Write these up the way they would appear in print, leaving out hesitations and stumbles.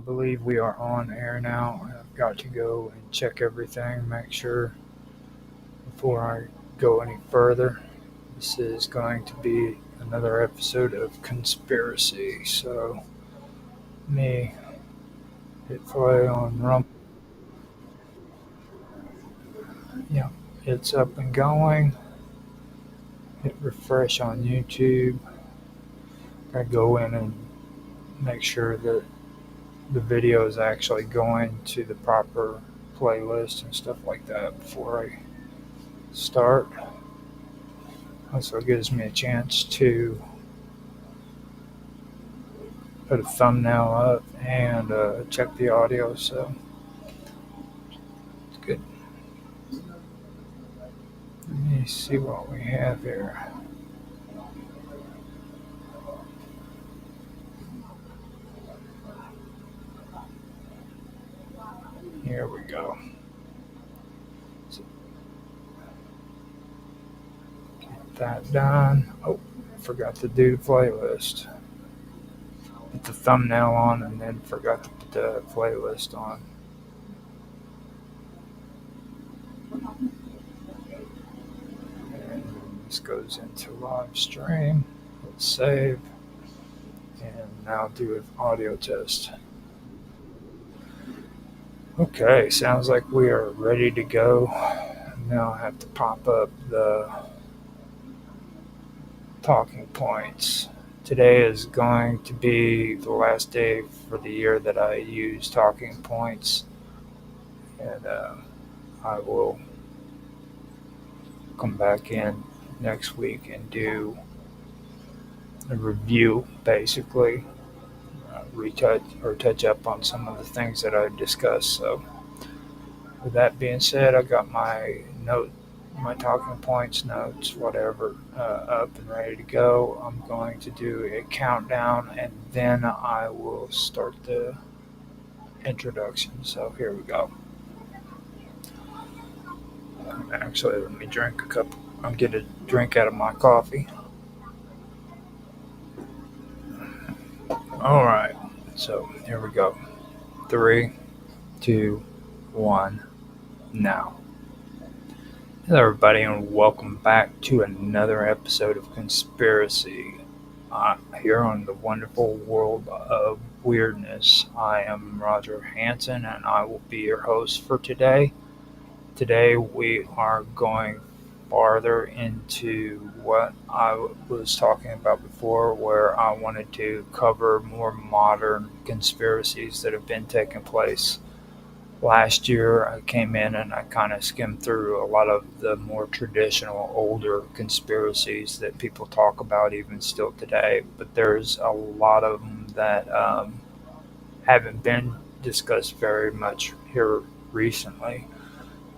believe we are on air now. I've got to go and check everything, make sure before I go any further. This is going to be another episode of Conspiracy. So, me hit play on Rump. Yeah, it's up and going. Hit refresh on YouTube. I go in and make sure that the video is actually going to the proper playlist and stuff like that before I start. Also gives me a chance to put a thumbnail up and check the audio, so it's good. Let me see what we have here. Here we go. So get that done. Oh, forgot to do the playlist. Put the thumbnail on and then forgot to put the playlist on. And this goes into live stream. Let's save. And now do an audio test. Okay, sounds like we are ready to go. Now I have to pop up the talking points. Today is going to be the last day for the year that I use talking points, and I will come back in next week and do a review, basically, retouch or touch up on some of the things that I discussed. So, with that being said, I got my talking points, notes, whatever, up and ready to go. I'm going to do a countdown and then I will start the introduction. So here we go. Actually, let me drink a cup. I'll get a drink out of my coffee. All right. So here we go. 3, 2, 1, now. Hello, everybody, and welcome back to another episode of Conspiracy. Here on the wonderful world of weirdness, I am Roger Hanson, and I will be your host for today. Today, we are going farther into what I was talking about before, where I wanted to cover more modern conspiracies that have been taking place. Last year, I came in and I kind of skimmed through a lot of the more traditional, older conspiracies that people talk about even still today. But there's a lot of them that haven't been discussed very much here recently.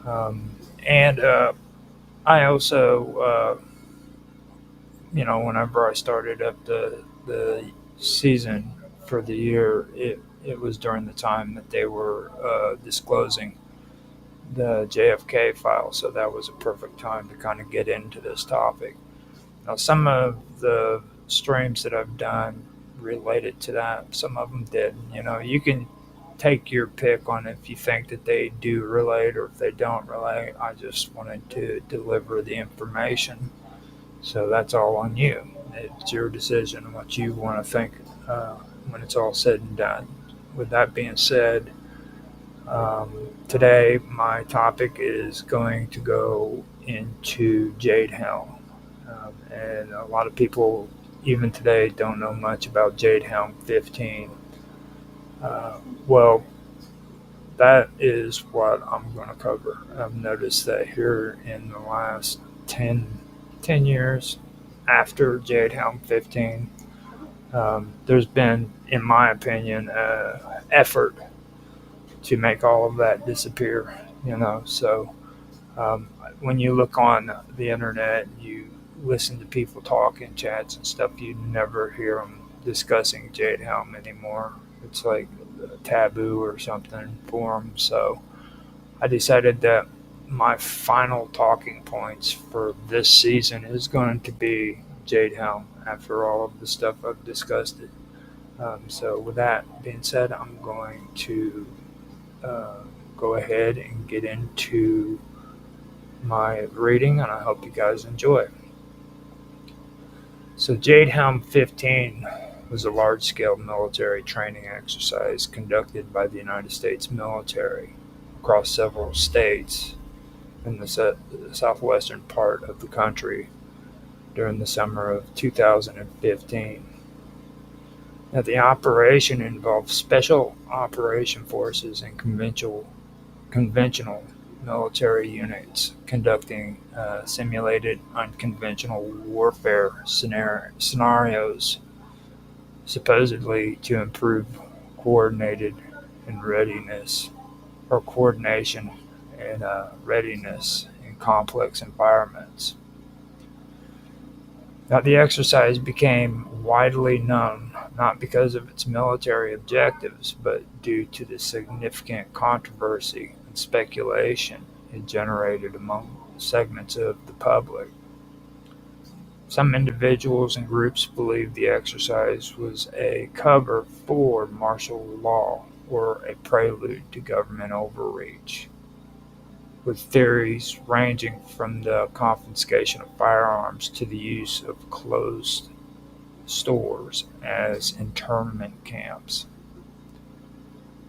And I also, whenever I started up the season for the year, it was during the time that they were disclosing the JFK file, so that was a perfect time to kind of get into this topic. Now, some of the streams that I've done related to that, some of them did. You can take your pick on if you think that they do relate or if they don't relate. I just wanted to deliver the information, so that's all on you. It's your decision what you want to think when it's all said and done. With that being said, today my topic is going to go into Jade Helm. And a lot of people, even today, don't know much about Jade Helm 15. Well, that is what I'm going to cover. I've noticed that here in the last 10 years after Jade Helm 15, there's been, in my opinion, effort to make all of that disappear. So when you look on the internet, you listen to people talk in chats and stuff, you never hear them discussing Jade Helm anymore. It's like a taboo or something for them. So I decided that my final talking points for this season is going to be Jade Helm after all of the stuff I've discussed it. So with that being said, I'm going to uh, go ahead and get into my reading, and I hope you guys enjoy. So Jade Helm 15 was a large-scale military training exercise conducted by the United States military across several states in the southwestern part of the country during the summer of 2015. Now, the operation involved special operation forces and conventional military units conducting simulated unconventional warfare scenarios, supposedly to improve coordinated and readiness or coordination and readiness in complex environments. Now, the exercise became widely known not because of its military objectives, but due to the significant controversy and speculation it generated among segments of the public. Some individuals and groups believed the exercise was a cover for martial law or a prelude to government overreach, with theories ranging from the confiscation of firearms to the use of closed stores as internment camps.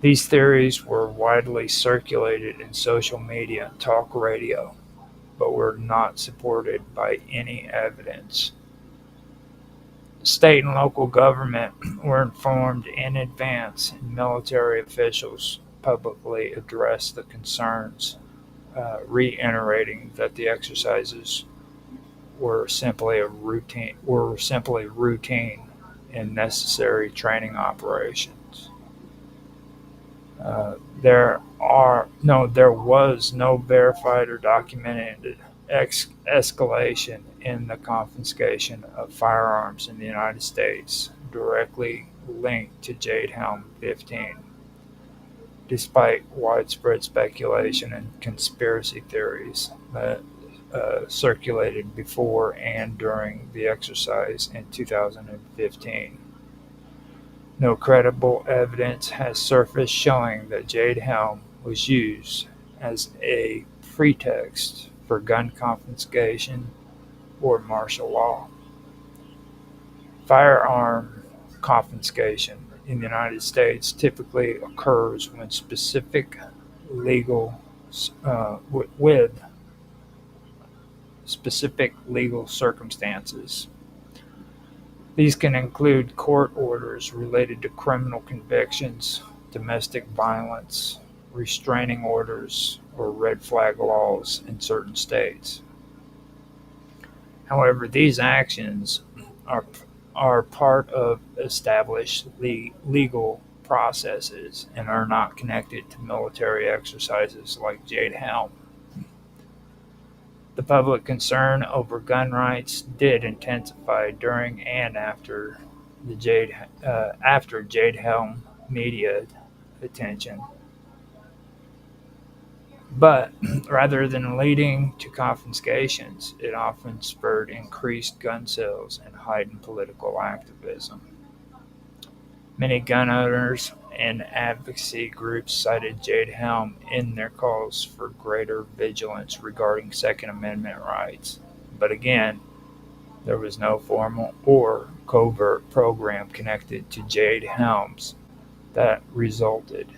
These theories were widely circulated in social media and talk radio, but were not supported by any evidence. State and local government were informed in advance, and military officials publicly addressed the concerns, reiterating that the exercises were simply routine and necessary training operations. There was no verified or documented escalation in the confiscation of firearms in the United States directly linked to Jade Helm 15, despite widespread speculation and conspiracy theories that circulated before and during the exercise in 2015. No credible evidence has surfaced showing that Jade Helm was used as a pretext for gun confiscation or martial law. Firearm confiscation in the United States typically occurs when with specific legal circumstances. These can include court orders related to criminal convictions, domestic violence, restraining orders, or red flag laws in certain states. However, these actions are part of established legal processes and are not connected to military exercises like Jade Helm. The public concern over gun rights did intensify during and after Jade Helm media attention, but rather than leading to confiscations, it often spurred increased gun sales and heightened political activism. Many gun owners and advocacy groups cited Jade Helm in their calls for greater vigilance regarding Second Amendment rights. But again, there was no formal or covert program connected to Jade Helms that resulted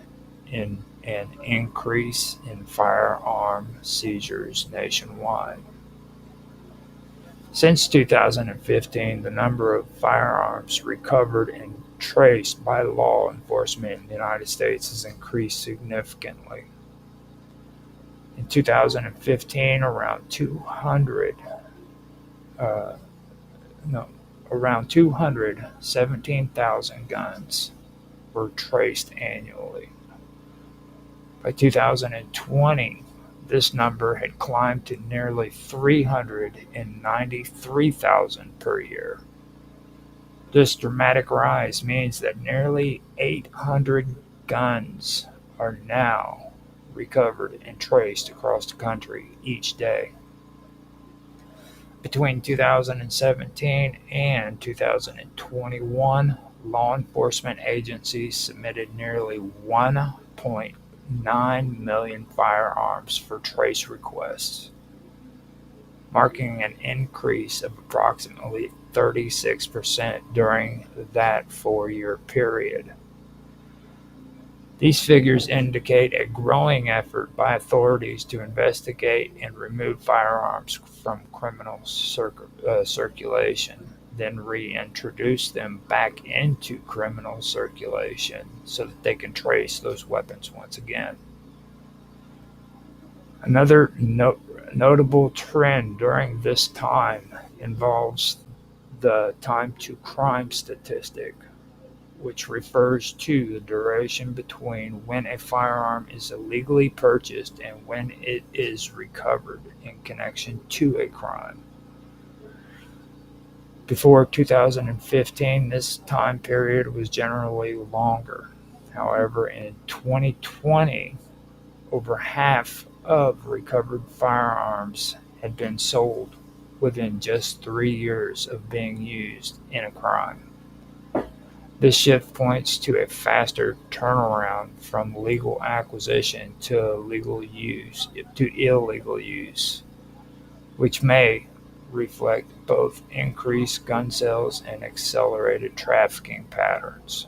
in an increase in firearm seizures nationwide. Since 2015, the number of firearms recovered and traced by law enforcement in the United States has increased significantly. In 2015, around 217,000 guns were traced annually. By 2020, this number had climbed to nearly 393,000 per year. This dramatic rise means that nearly 800 guns are now recovered and traced across the country each day. Between 2017 and 2021, law enforcement agencies submitted nearly 1.9 million firearms for trace requests, marking an increase of approximately 36% during that 4-year period. These figures indicate a growing effort by authorities to investigate and remove firearms from criminal circulation, then reintroduce them back into criminal circulation so that they can trace those weapons once again. Another notable trend during this time involves the time to crime statistic, which refers to the duration between when a firearm is illegally purchased and when it is recovered in connection to a crime. Before 2015, this time period was generally longer. However, in 2020, over half of recovered firearms had been sold within just 3 years of being used in a crime. This shift points to a faster turnaround from legal acquisition to illegal use, which may reflect both increased gun sales and accelerated trafficking patterns.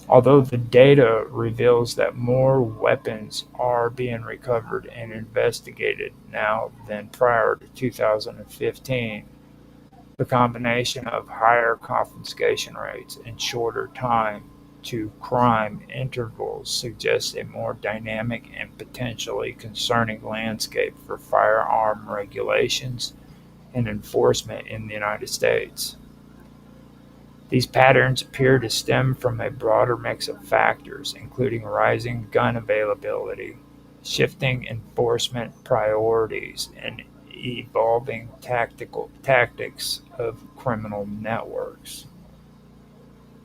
Although the data reveals that more weapons are being recovered and investigated now than prior to 2015, the combination of higher confiscation rates and shorter time to crime intervals suggests a more dynamic and potentially concerning landscape for firearm regulations and enforcement in the United States. These patterns appear to stem from a broader mix of factors, including rising gun availability, shifting enforcement priorities, and evolving tactics of criminal networks.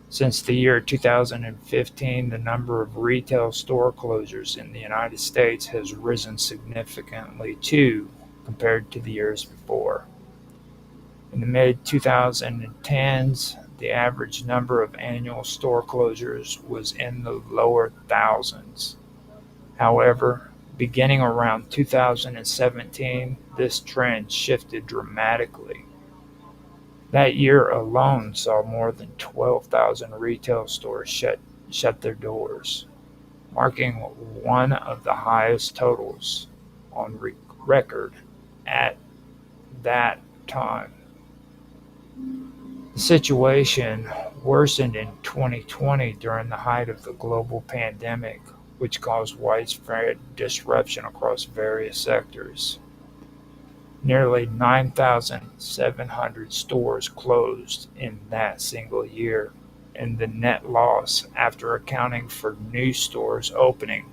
Since the year 2015, the number of retail store closures in the United States has risen significantly too, compared to the years before. In the mid-2010s, the average number of annual store closures was in the lower thousands. However, beginning around 2017, this trend shifted dramatically. That year alone saw more than 12,000 retail stores shut their doors, marking one of the highest totals on record at that time. The situation worsened in 2020 during the height of the global pandemic, which caused widespread disruption across various sectors. Nearly 9,700 stores closed in that single year, and the net loss after accounting for new stores opening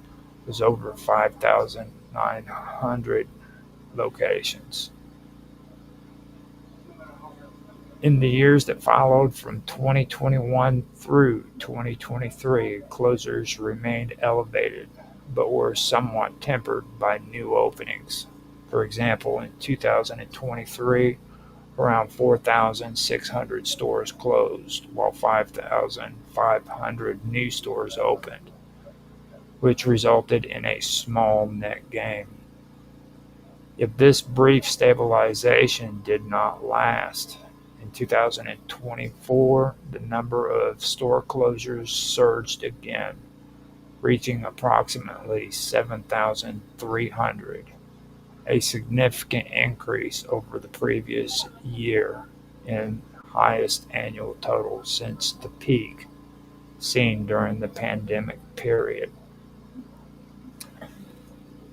was over 5,900 locations. In the years that followed from 2021 through 2023, closures remained elevated, but were somewhat tempered by new openings. For example, in 2023, around 4,600 stores closed, while 5,500 new stores opened, which resulted in a small net gain. If this brief stabilization did not last, in 2024, the number of store closures surged again, reaching approximately 7,300, a significant increase over the previous year and highest annual total since the peak seen during the pandemic period.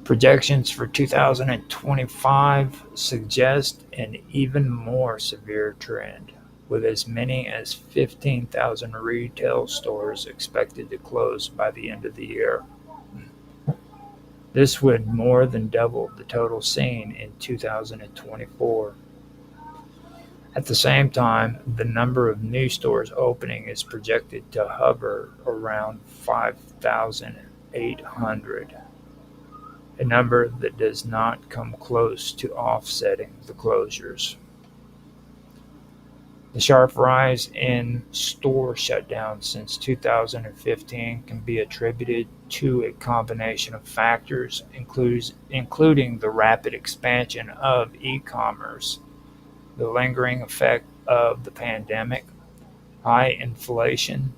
Projections for 2025 suggest an even more severe trend, with as many as 15,000 retail stores expected to close by the end of the year. This would more than double the total seen in 2024. At the same time, the number of new stores opening is projected to hover around 5,800. A number that does not come close to offsetting the closures. The sharp rise in store shutdowns since 2015 can be attributed to a combination of factors, including the rapid expansion of e-commerce, the lingering effect of the pandemic, high inflation,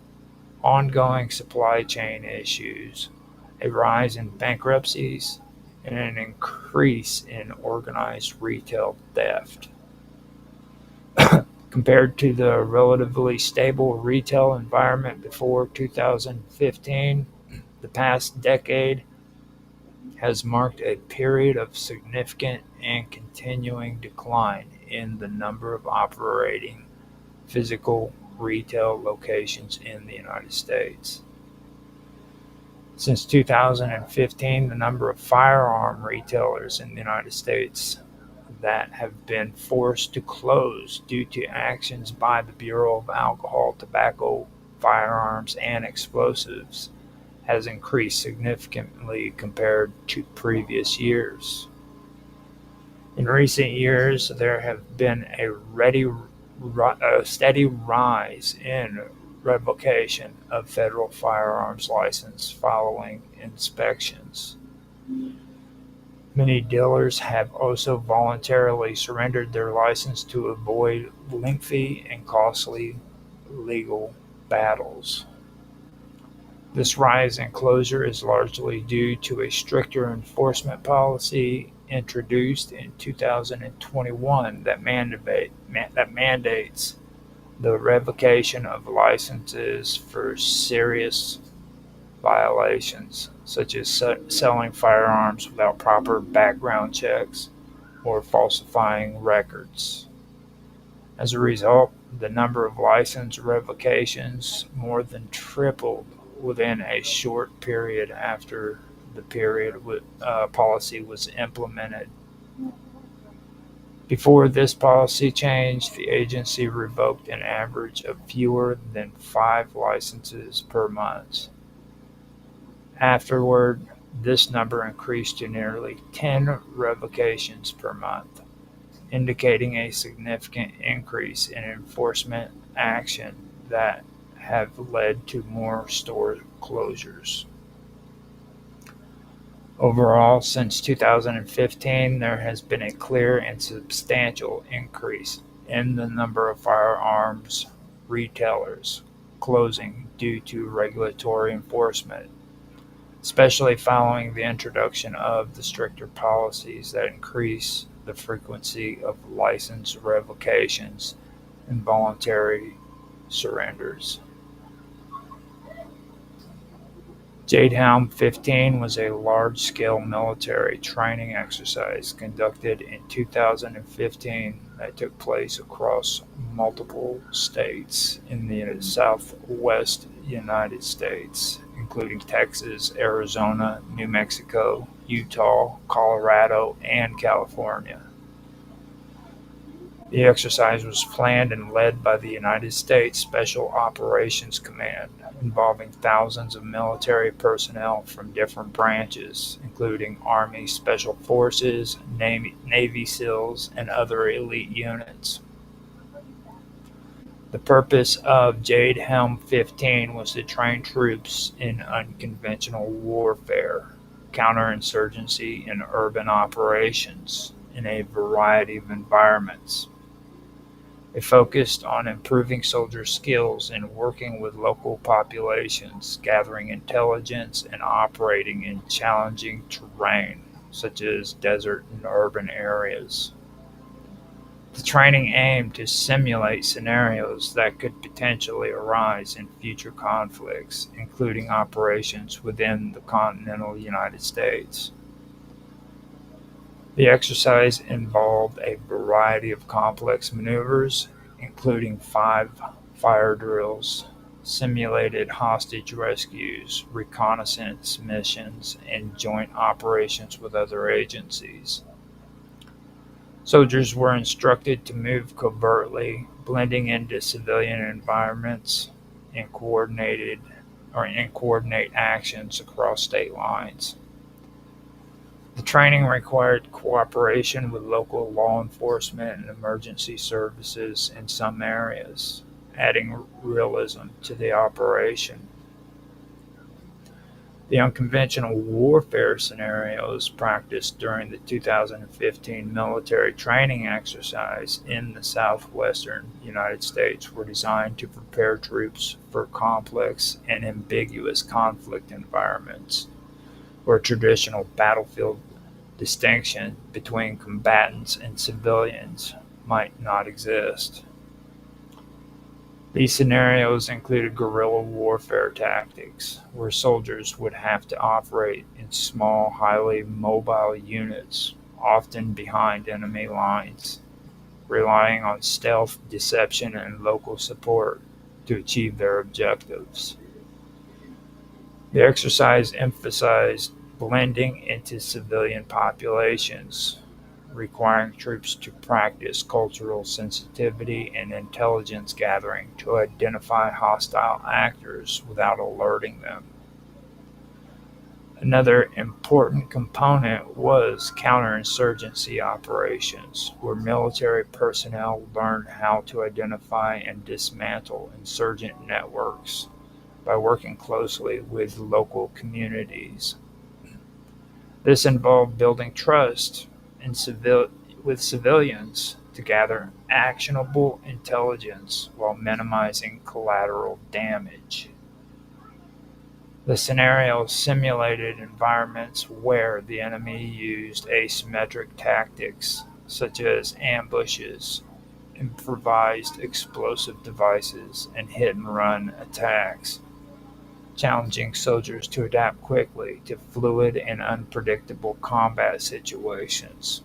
ongoing supply chain issues, a rise in bankruptcies, and an increase in organized retail theft. Compared to the relatively stable retail environment before 2015, the past decade has marked a period of significant and continuing decline in the number of operating physical retail locations in the United States. Since 2015, the number of firearm retailers in the United States that have been forced to close due to actions by the Bureau of Alcohol, Tobacco, Firearms, and Explosives has increased significantly compared to previous years. In recent years, there have been a steady rise in revocation of federal firearms license following inspections. Many dealers have also voluntarily surrendered their license to avoid lengthy and costly legal battles. This rise in closure is largely due to a stricter enforcement policy introduced in 2021 that mandates the revocation of licenses for serious violations, such as selling firearms without proper background checks or falsifying records. As a result, the number of license revocations more than tripled within a short period after the policy was implemented. Before this policy change, the agency revoked an average of fewer than 5 licenses per month. Afterward, this number increased to nearly 10 revocations per month, indicating a significant increase in enforcement action that have led to more store closures. Overall, since 2015, there has been a clear and substantial increase in the number of firearms retailers closing due to regulatory enforcement, especially following the introduction of the stricter policies that increase the frequency of license revocations and voluntary surrenders. Jade Helm 15 was a large-scale military training exercise conducted in 2015 that took place across multiple states in the southwest United States, including Texas, Arizona, New Mexico, Utah, Colorado, and California. The exercise was planned and led by the United States Special Operations Command, involving thousands of military personnel from different branches, including Army Special Forces, Navy SEALs, and other elite units. The purpose of Jade Helm 15 was to train troops in unconventional warfare, counterinsurgency, and urban operations in a variety of environments. It focused on improving soldier skills in working with local populations, gathering intelligence, and operating in challenging terrain, such as desert and urban areas. The training aimed to simulate scenarios that could potentially arise in future conflicts, including operations within the continental United States. The exercise involved a variety of complex maneuvers, including 5 fire drills, simulated hostage rescues, reconnaissance missions, and joint operations with other agencies. Soldiers were instructed to move covertly, blending into civilian environments, and coordinate actions across state lines. The training required cooperation with local law enforcement and emergency services in some areas, adding realism to the operation. The unconventional warfare scenarios practiced during the 2015 military training exercise in the southwestern United States were designed to prepare troops for complex and ambiguous conflict environments where traditional battlefield distinction between combatants and civilians might not exist. These scenarios included guerrilla warfare tactics, where soldiers would have to operate in small, highly mobile units, often behind enemy lines, relying on stealth, deception, and local support to achieve their objectives. The exercise emphasized blending into civilian populations, requiring troops to practice cultural sensitivity and intelligence gathering to identify hostile actors without alerting them. Another important component was counterinsurgency operations, where military personnel learned how to identify and dismantle insurgent networks by working closely with local communities. This involved building trust with civilians to gather actionable intelligence while minimizing collateral damage. The scenario simulated environments where the enemy used asymmetric tactics such as ambushes, improvised explosive devices, and hit and run attacks, challenging soldiers to adapt quickly to fluid and unpredictable combat situations.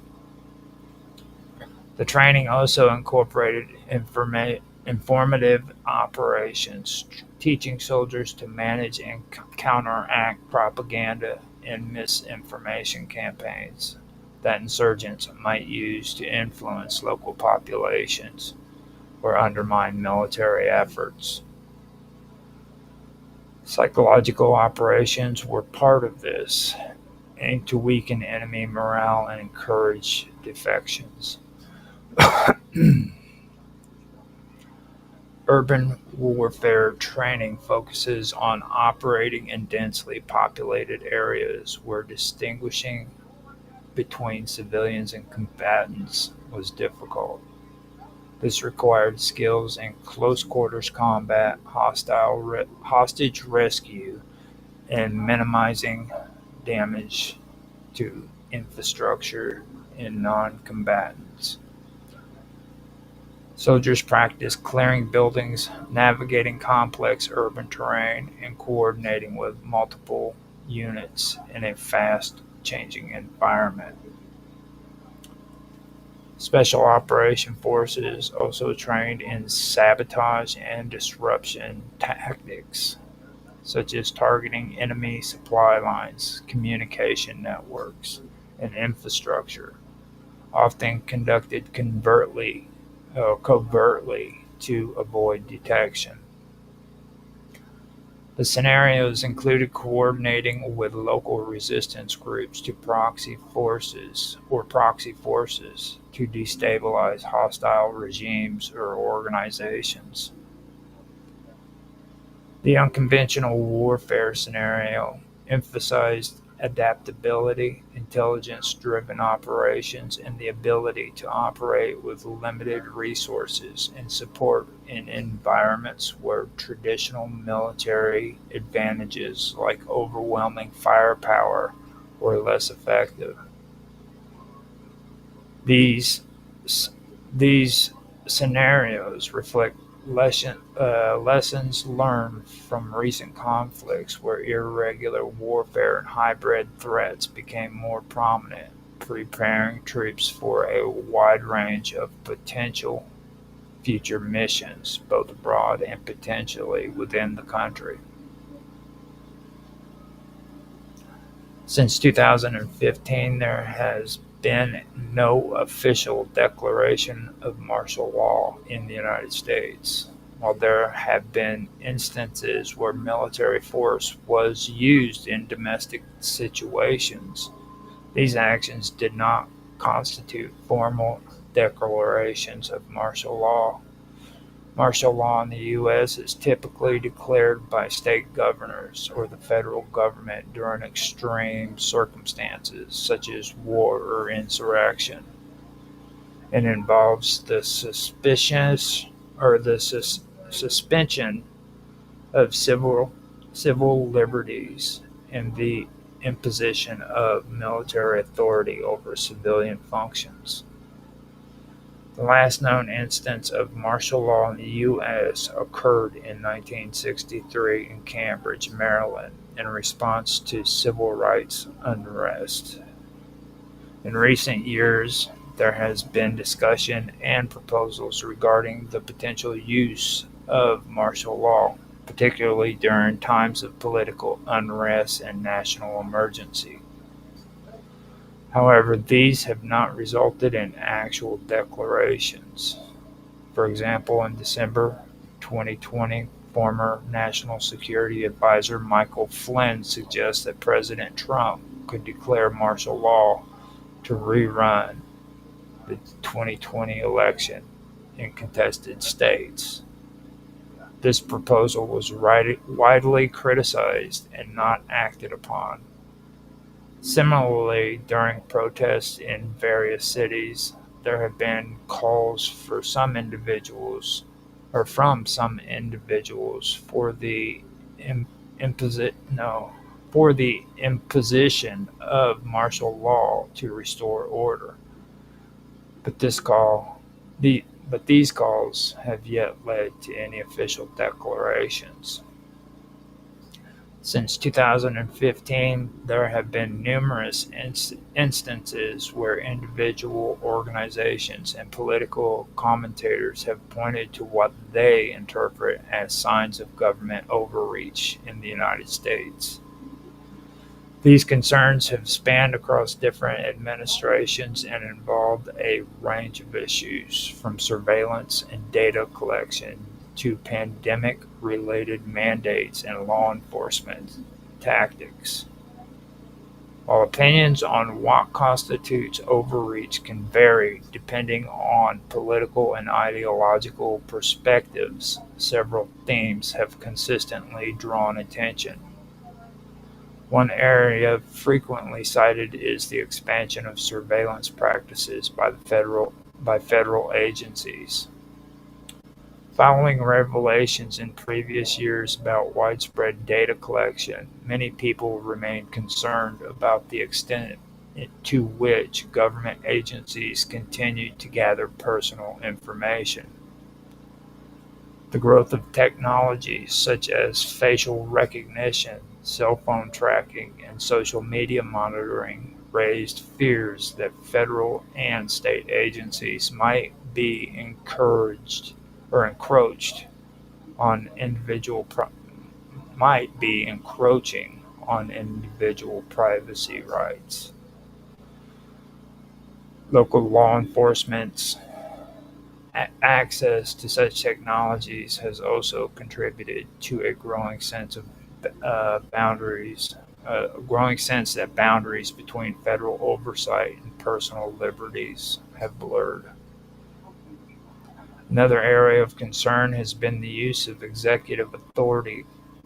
The training also incorporated informative operations, teaching soldiers to manage and counteract propaganda and misinformation campaigns that insurgents might use to influence local populations or undermine military efforts. Psychological operations were part of this, aimed to weaken enemy morale and encourage defections. Urban warfare training focuses on operating in densely populated areas where distinguishing between civilians and combatants was difficult. This required skills in close quarters combat, hostage rescue, and minimizing damage to infrastructure and non-combatants. Soldiers practiced clearing buildings, navigating complex urban terrain, and coordinating with multiple units in a fast-changing environment. Special Operation Forces also trained in sabotage and disruption tactics, such as targeting enemy supply lines, communication networks, and infrastructure, often conducted covertly to avoid detection. The scenarios included coordinating with local resistance groups to proxy forces to destabilize hostile regimes or organizations. The unconventional warfare scenario emphasized adaptability, intelligence-driven operations, and the ability to operate with limited resources and support in environments where traditional military advantages like overwhelming firepower were less effective. These these scenarios reflect lessons learned from recent conflicts where irregular warfare and hybrid threats became more prominent, preparing troops for a wide range of potential future missions, both abroad and potentially within the country. Since 2015, there has been no official declaration of martial law in the United States. While there have been instances where military force was used in domestic situations, These actions did not constitute formal declarations of martial law. Martial law in the U.S. is typically declared by state governors or the federal government during extreme circumstances such as war or insurrection. It involves the suspension of civil liberties and the imposition of military authority over civilian functions. The last known instance of martial law in the U.S. occurred in 1963 in Cambridge, Maryland, in response to civil rights unrest. In recent years, there has been discussion and proposals regarding the potential use of martial law, particularly during times of political unrest and national emergency. However, these have not resulted in actual declarations. For example, in December 2020, former National Security Advisor Michael Flynn suggests that President Trump could declare martial law to rerun the 2020 election in contested states. This proposal was widely criticized and not acted upon. Similarly, during protests in various cities, there have been calls from some individuals for the imposition of martial law to restore order. But these calls have yet led to any official declarations. Since 2015, there have been numerous instances where individual organizations and political commentators have pointed to what they interpret as signs of government overreach in the United States. These concerns have spanned across different administrations and involved a range of issues, from surveillance and data collection to pandemic-related mandates and law enforcement tactics. While opinions on what constitutes overreach can vary depending on political and ideological perspectives, several themes have consistently drawn attention. One area frequently cited is the expansion of surveillance practices by federal agencies. Following revelations in previous years about widespread data collection, many people remain concerned about the extent to which government agencies continue to gather personal information. The growth of technologies such as facial recognition, cell phone tracking, and social media monitoring raised fears that federal and state agencies might be encroached on encroaching on individual privacy rights. Local law enforcement's access to such technologies has also contributed to a growing sense that boundaries between federal oversight and personal liberties have blurred. Another area of concern has been the use of executive authority,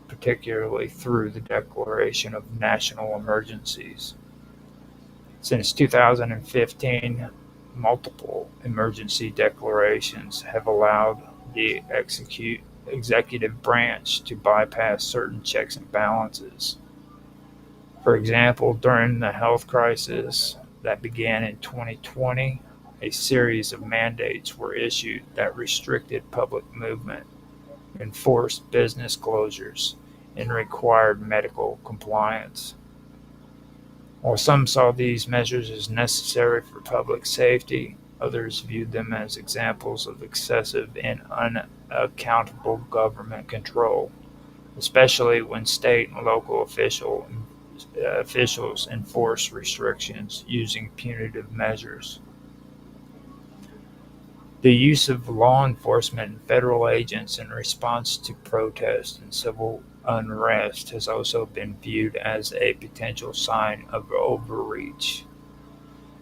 particularly through the declaration of national emergencies. Since 2015, multiple emergency declarations have allowed the executive branch to bypass certain checks and balances. For example, during the health crisis that began in 2020, a series of mandates were issued that restricted public movement, enforced business closures, and required medical compliance. While some saw these measures as necessary for public safety, others viewed them as examples of excessive and unaccountable government control, especially when state and local officials enforce restrictions using punitive measures. The use of law enforcement and federal agents in response to protests and civil unrest has also been viewed as a potential sign of overreach.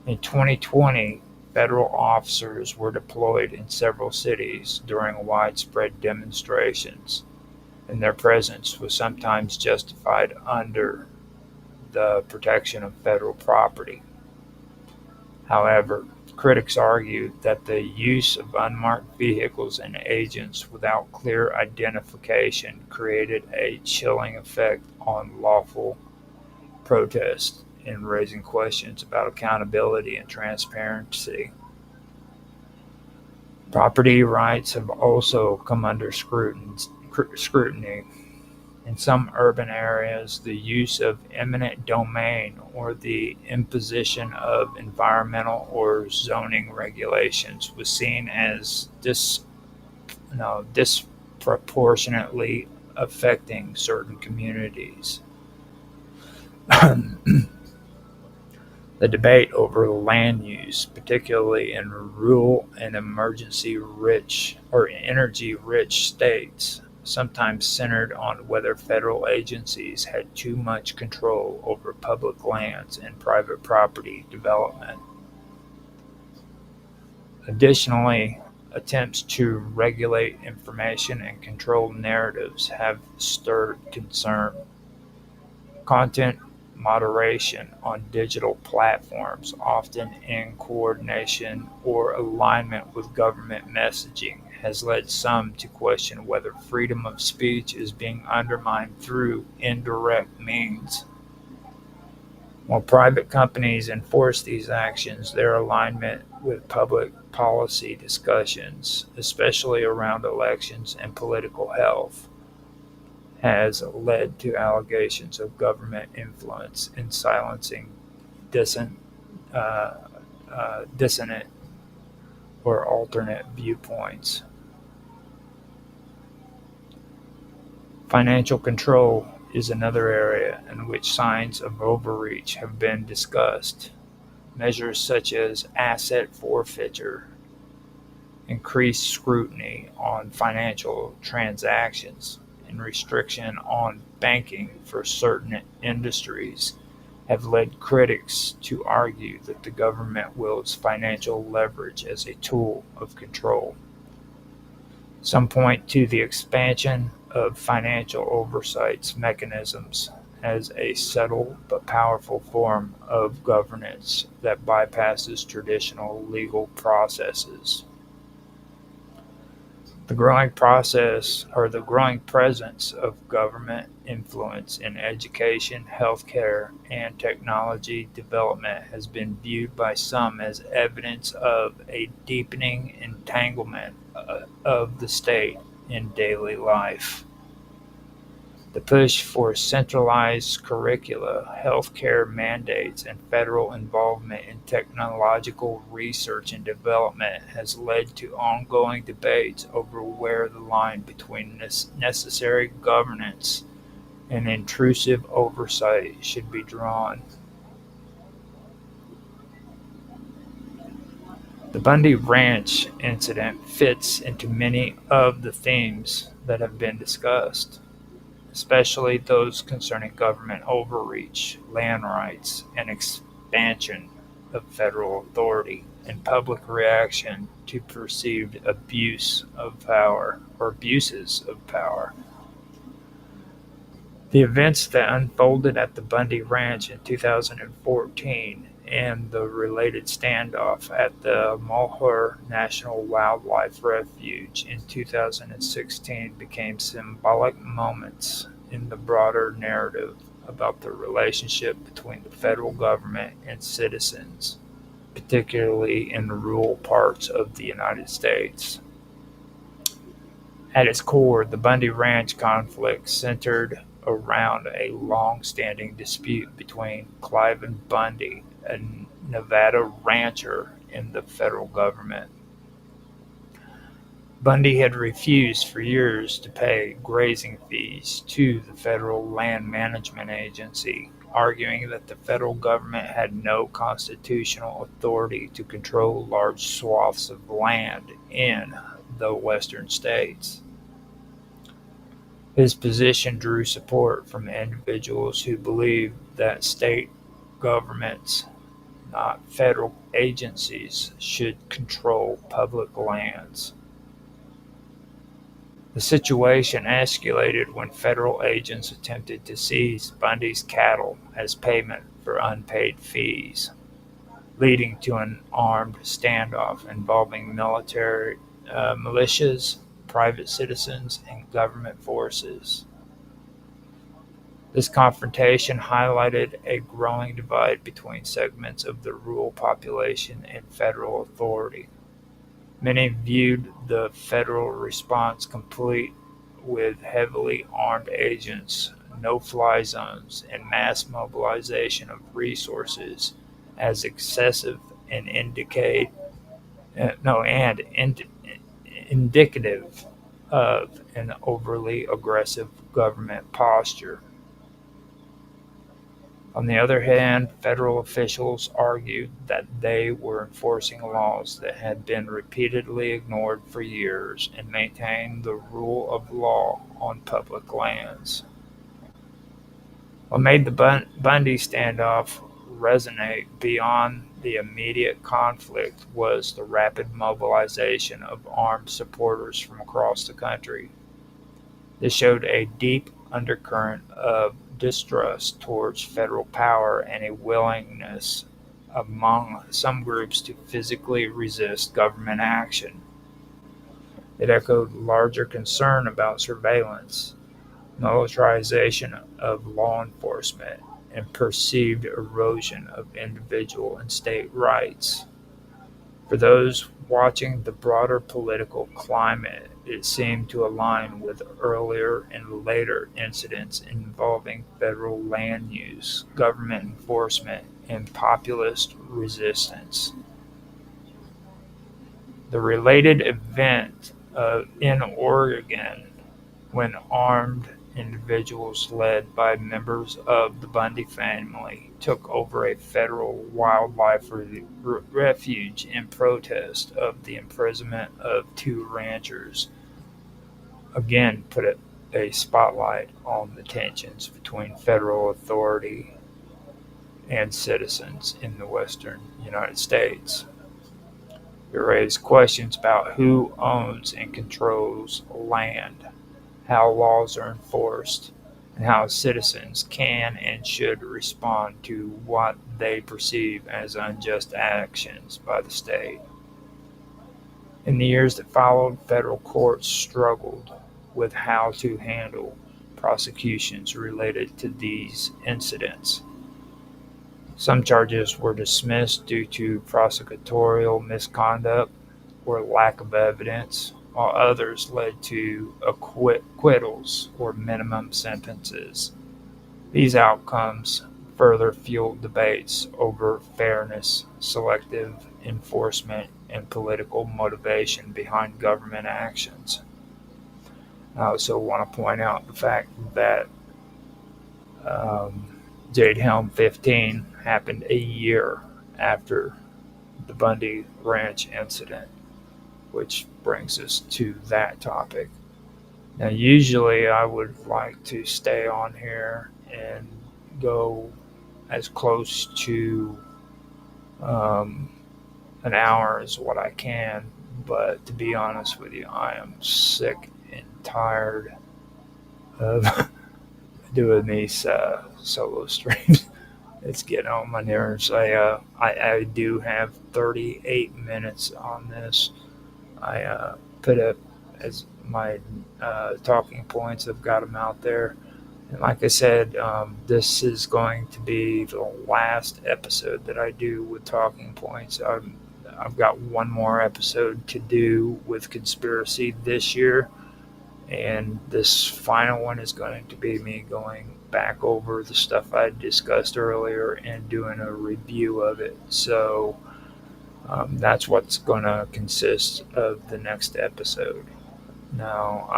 In 2020, federal officers were deployed in several cities during widespread demonstrations, and their presence was sometimes justified under the protection of federal property. However, critics argue that the use of unmarked vehicles and agents without clear identification created a chilling effect on lawful protest and raising questions about accountability and transparency. Property rights have also come under scrutiny. In some urban areas, the use of eminent domain or the imposition of environmental or zoning regulations was seen as disproportionately affecting certain communities. The debate over land use, particularly in rural and energy-rich states, sometimes centered on whether federal agencies had too much control over public lands and private property development. Additionally, attempts to regulate information and control narratives have stirred concern. Content moderation on digital platforms, often in coordination or alignment with government messaging, has led some to question whether freedom of speech is being undermined through indirect means. While private companies enforce these actions, their alignment with public policy discussions, especially around elections and political health, has led to allegations of government influence in silencing dissonant or alternate viewpoints. Financial control is another area in which signs of overreach have been discussed. Measures such as asset forfeiture, increased scrutiny on financial transactions, and restriction on banking for certain industries have led critics to argue that the government wields financial leverage as a tool of control. Some point to the expansion of financial oversight mechanisms as a subtle but powerful form of governance that bypasses traditional legal processes. The growing presence of government influence in education, healthcare, and technology development has been viewed by some as evidence of a deepening entanglement of the state in daily life. The push for centralized curricula, healthcare mandates, and federal involvement in technological research and development has led to ongoing debates over where the line between necessary governance and intrusive oversight should be drawn. The Bundy Ranch incident fits into many of the themes that have been discussed, especially those concerning government overreach, land rights, and expansion of federal authority, and public reaction to perceived abuses of power. The events that unfolded at the Bundy Ranch in 2014 and the related standoff at the Malheur National Wildlife Refuge in 2016 became symbolic moments in the broader narrative about the relationship between the federal government and citizens, particularly in the rural parts of the United States. At its core, the Bundy Ranch conflict centered around a long-standing dispute between Cliven Bundy, a Nevada rancher, and the federal government. Bundy had refused for years to pay grazing fees to the Federal Land Management Agency, arguing that the federal government had no constitutional authority to control large swaths of land in the western states. His position drew support from individuals who believed that state governments not federal agencies, should control public lands. The situation escalated when federal agents attempted to seize Bundy's cattle as payment for unpaid fees, leading to an armed standoff involving militias, private citizens, and government forces. This confrontation highlighted a growing divide between segments of the rural population and federal authority. Many viewed the federal response, complete with heavily armed agents, no-fly zones, and mass mobilization of resources, as excessive and indicative of an overly aggressive government posture. On the other hand, federal officials argued that they were enforcing laws that had been repeatedly ignored for years and maintained the rule of law on public lands. What made the Bundy standoff resonate beyond the immediate conflict was the rapid mobilization of armed supporters from across the country. This showed a deep undercurrent of distrust towards federal power and a willingness among some groups to physically resist government action. It echoed larger concern about surveillance, militarization of law enforcement, and perceived erosion of individual and state rights. For those watching the broader political climate, it seemed to align with earlier and later incidents involving federal land use, government enforcement, and populist resistance. The related event in Oregon, when armed individuals led by members of the Bundy family took over a federal wildlife refuge in protest of the imprisonment of two ranchers, again put a spotlight on the tensions between federal authority and citizens in the western United States. It raised questions about who owns and controls land, how laws are enforced, and how citizens can and should respond to what they perceive as unjust actions by the state. In the years that followed, federal courts struggled with how to handle prosecutions related to these incidents. Some charges were dismissed due to prosecutorial misconduct or lack of evidence, while others led to acquittals or minimum sentences. These outcomes further fueled debates over fairness, selective enforcement, and political motivation behind government actions. I also want to point out the fact that Jade Helm 15 happened a year after the Bundy Ranch incident, which brings us to that topic. Now, usually I would like to stay on here and go as close to an hour as what I can, but to be honest with you, I am sick and tired of doing these solo streams. It's getting on my nerves. I do have 38 minutes on this. I put up as my talking points. I've got them out there. And like I said, this is going to be the last episode that I do with talking points. I've got one more episode to do with conspiracy this year. And this final one is going to be me going back over the stuff I discussed earlier and doing a review of it. So that's what's going to consist of the next episode. Now,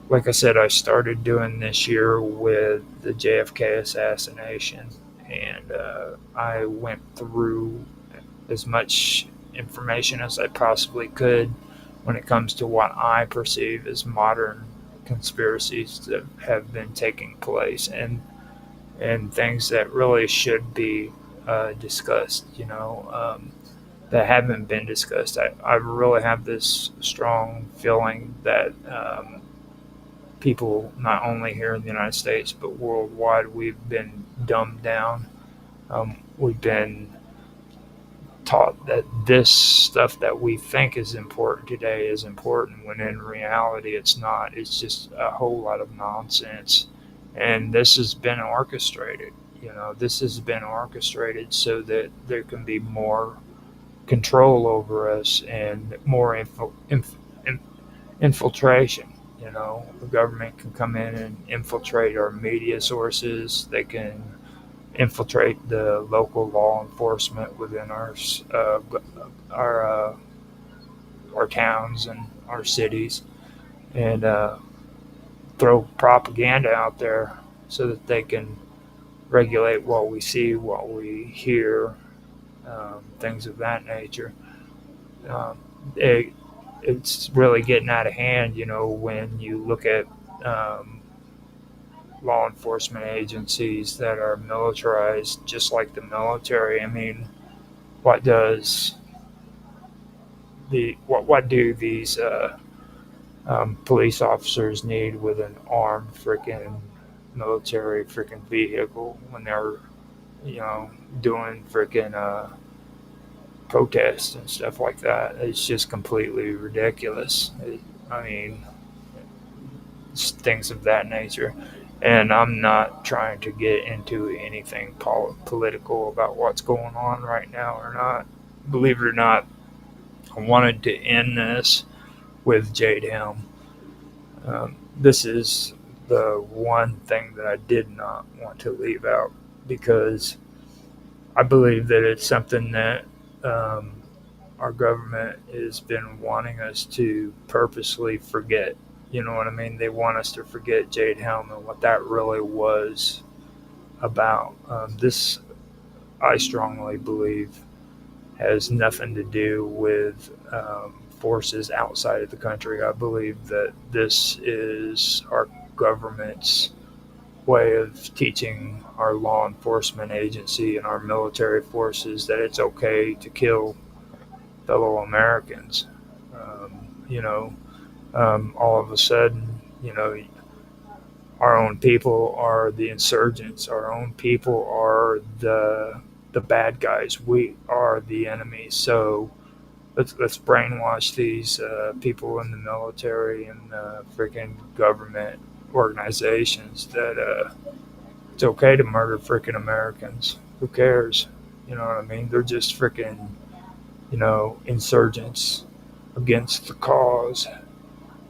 like I said, I started doing this year with the JFK assassination, and I went through as much information as I possibly could when it comes to what I perceive as modern conspiracies that have been taking place, and things that really should be discussed, that haven't been discussed. I really have this strong feeling that people, not only here in the United States, but worldwide, we've been dumbed down. We've been taught that this stuff that we think is important today is important when in reality it's not. It's just a whole lot of nonsense. And this has been orchestrated. This has been orchestrated so that there can be more control over us and more infiltration. The government can come in and infiltrate our media sources. They can infiltrate the local law enforcement within our our towns and our cities, and throw propaganda out there so that they can regulate what we see, what we hear, things of that nature. Um, it, it's really getting out of hand, when you look at um, law enforcement agencies that are militarized, just like the military. I mean, what does what do these police officers need with an armed freaking military freaking vehicle when they're doing freaking protests and stuff like that? It's just completely ridiculous. I mean, it's things of that nature. And I'm not trying to get into anything political about what's going on right now or not. Believe it or not, I wanted to end this with Jade Helm. This is the one thing that I did not want to leave out because I believe that it's something that our government has been wanting us to purposely forget. You know what I mean? They want us to forget Jade Helm and what that really was about. This, I strongly believe, has nothing to do with forces outside of the country. I believe that this is our government's way of teaching our law enforcement agency and our military forces that it's okay to kill fellow Americans. All of a sudden, our own people are the insurgents. Our own people are the bad guys. We are the enemies. So let's brainwash these people in the military and freaking government organizations that it's okay to murder freaking Americans. Who cares? You know what I mean? They're just freaking insurgents against the cause.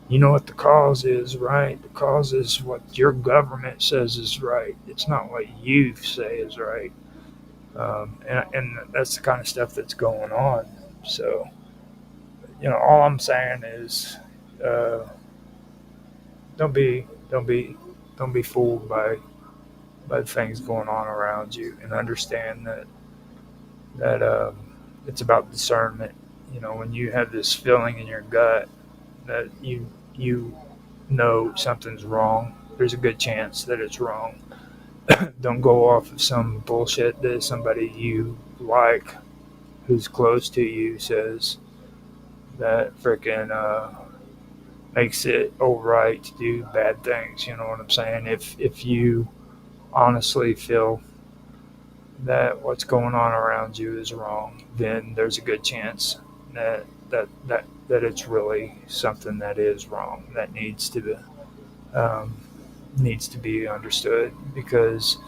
You know what the cause is, right? The cause is what your government says is right. It's not what you say is right. And that's the kind of stuff that's going on. So, all I'm saying is, uh, don't be, don't be, don't be fooled by the things going on around you, and understand that it's about discernment. When you have this feeling in your gut that you know something's wrong, there's a good chance that it's wrong. Don't go off of some bullshit that somebody you like, who's close to you, says that freaking makes it all right to do bad things. You know what I'm saying? If you honestly feel that what's going on around you is wrong, then there's a good chance that it's really something that is wrong that um, needs to be understood, because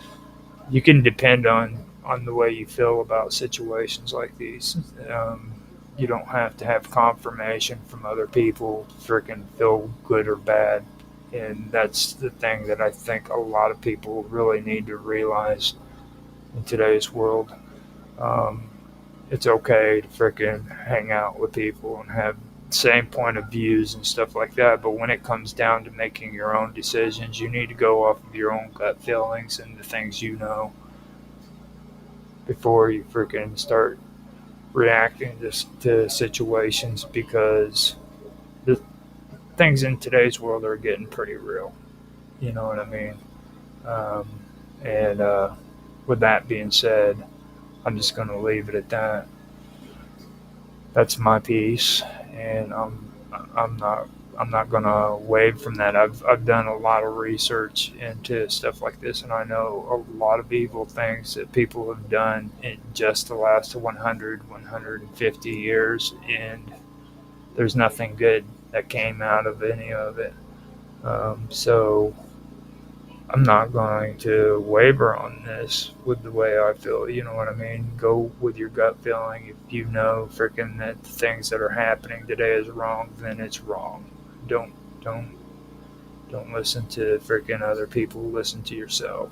you can depend on the way you feel about situations like these. You don't have to have confirmation from other people to freaking feel good or bad. And that's the thing that I think a lot of people really need to realize in today's world. Um, it's okay to freaking hang out with people and have the same point of views and stuff like that. But when it comes down to making your own decisions, you need to go off of your own gut feelings and the things you know before you freaking start reacting to situations, because the things in today's world are getting pretty real. You know what I mean? Um, and with that being said, I'm just going to leave it at that. That's my piece, and I'm not I'm not going to wave from that. I've done a lot of research into stuff like this, and I know a lot of evil things that people have done in just the last 100, 150 years, and there's nothing good that came out of any of it. So I'm not going to waver on this with the way I feel. You know what I mean? Go with your gut feeling. If you know freaking that the things that are happening today is wrong, then it's wrong. Don't don't don't listen to freaking other people. Listen to yourself.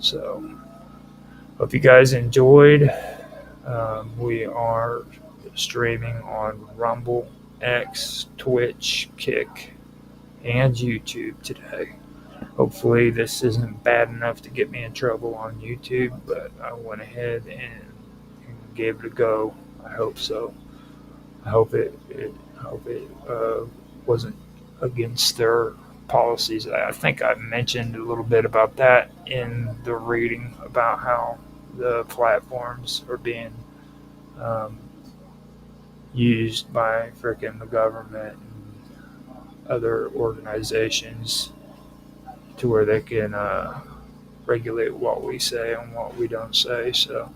So hope you guys enjoyed. We are streaming on Rumble, X, Twitch, Kick, and YouTube today. Hopefully, this isn't bad enough to get me in trouble on YouTube, but I went ahead and gave it a go. I hope so. I hope it wasn't against their policies. I think I mentioned a little bit about that in the reading about how the platforms are being um, used by frickin' the government and other organizations to where they can regulate what we say and what we don't say. So,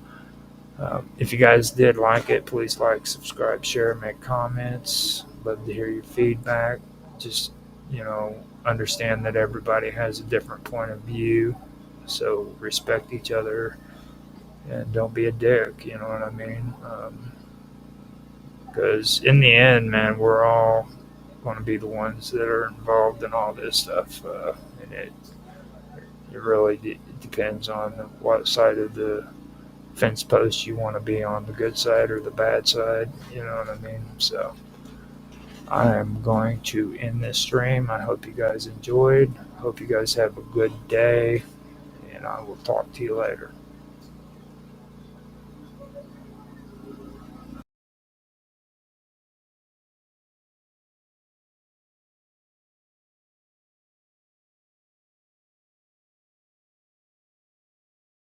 if you guys did like it, please like, subscribe, share, make comments. Love to hear your feedback. Just, understand that everybody has a different point of view. So, respect each other and don't be a dick. You know what I mean? Because in the end, man, we're all going to be the ones that are involved in all this stuff. And it really depends on what side of the fence post you want to be on, the good side or the bad side. You know what I mean? So I am going to end this stream. I hope you guys enjoyed. Hope you guys have a good day, and I will talk to you later.